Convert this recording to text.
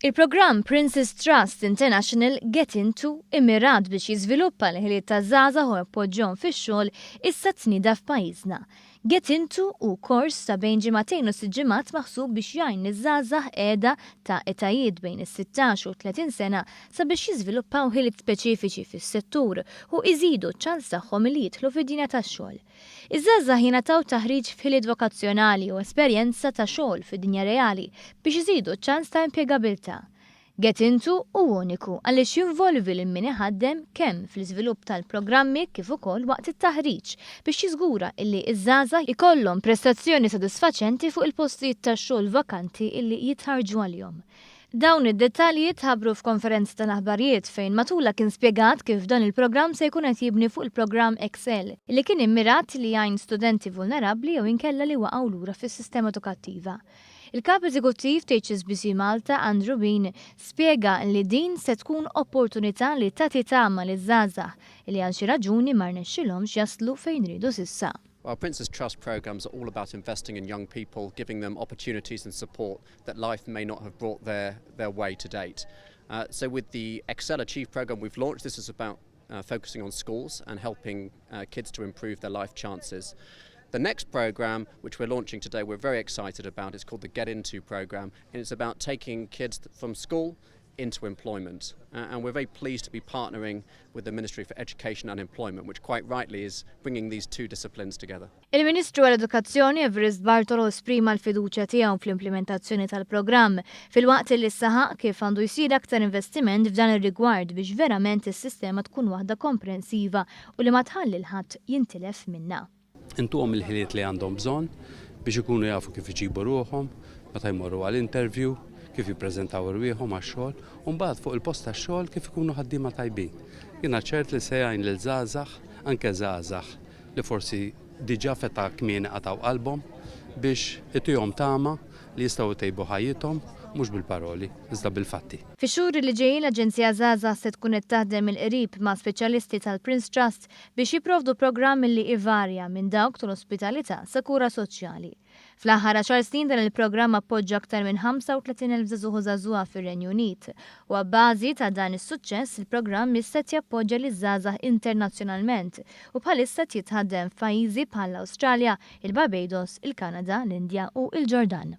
Il-programm Princess Trust International Get Into immirat biex jiżviluppa l-ħiliet taż-żgħażagħ u appoġġjahom fix-xogħol issa tnieda f'pajjiżna. Get Into hu kors ta' bejn ġimagħtejn u 6 ġimgħat maħsub biex jgħin iż-żgħażagħ qiegħda ta' etajiet bejn is-16 u 30 sena sabiex jiżviluppaw ħiliet speċifiċi fis-settur u jżidu ċ-ċans tagħhom li jidħlu fid-dinja tax-xogħol. Iż-żgħażagħ jingħataw taħriġ f'ħiliet vokazzjonali u esperjenza ta' xogħol fid-dinja reali biex iżidu ċ-ċans ta' impjegabilità. Get Into u uniku għaliex jinvolvi lil min iħaddem kemm fl-iżvilupp tal-programmi kif ukoll waqt it-taħriġ biex jiżgura illi iż-żgħażagħ ikollhom prestazzjoni sodisfaċenti fuq il-postijiet tax-xogħol vakanti illi jitħarġu għalihom. Dawn id-dettalji tħabbru f'konferenza tal-aħbarijiet fejn matula kien spjegat kif dan il-programm se jkun qed jibni fuq il-programm Excel li kien immirat li jgħin studenti vulnerabbli jew inkella li waqgħu lura fis-sistema edukattiva. Il-kap eżekuttiv HSBC Malta Andrew Bean spjega li din se tkun opportunità li tagħti tama liż-żgħażagħ li għal xi raġuni ma rnexxilhomx jaslu fejn ridu s'issa. Our Princess Trust programs are all about investing in young people, giving them opportunities and support that life may not have brought their way to date. So with the Excel Achieve program we've launched, this is about focusing on schools and helping kids to improve their life chances. The next program, which we're launching today, we're very excited about. It's called the Get Into program, and it's about taking kids from school into employment. And we're very pleased to be partnering with the Ministry for Education and Employment, which quite rightly is bringing these two disciplines together. Il-Ministru għall-Edukazzjoni Everest Bartolo esprima l-fiduċja tiegħu fl-implementazzjoni tal-programm fil-waqt li saħaq kif għandu jsir aktar investiment f'dan ir-rigward biex verament is-sistema tkun waħda komprensiva u li ma tħalli l-ħadd jintilef minnha. Intuhom il-ħiliet li għandhom bżonn biex ikunu jafu kif iġibu ruhom meta jmorru għall-interview, kif jippreżentaw irwieħhom għax-xogħol u mbagħad fuq il-post tax-xogħol kif ikunu ħaddiema tajbin. Jiena ċert li se jgħin lil żgħażagħ, anke żgħażagħ li forsi diġà feta kmieni qataw qalbhom biex itihom tama li jistgħu jtejbu ħajjithom mhux bil-paroli, iżda bil-fatti. Fix-xhur li ġejjin l-Aġenzija Żgħażagħ se tkun qed taħdem il-qrib ma' speċjalisti tal-Prince Trust biex jipprovdu programmi li ivarja minn dawk tal-ospitalità sa kura soċjali. Fl-aħħar 10 snin dan il-programm appoġġa aktar minn 35,000 żagħżugħ u żagħżugħa fir-Renju Unit u għabbażi ta' dan is-suċċess il-programm issa jappoġġja liż-żgħażagħ internazzjonalment u bħalissa jitħaddem f'pajjiżi bħall-Awstralja, il-Barbados, il-Kanada, l-Indja u l-Ġordan.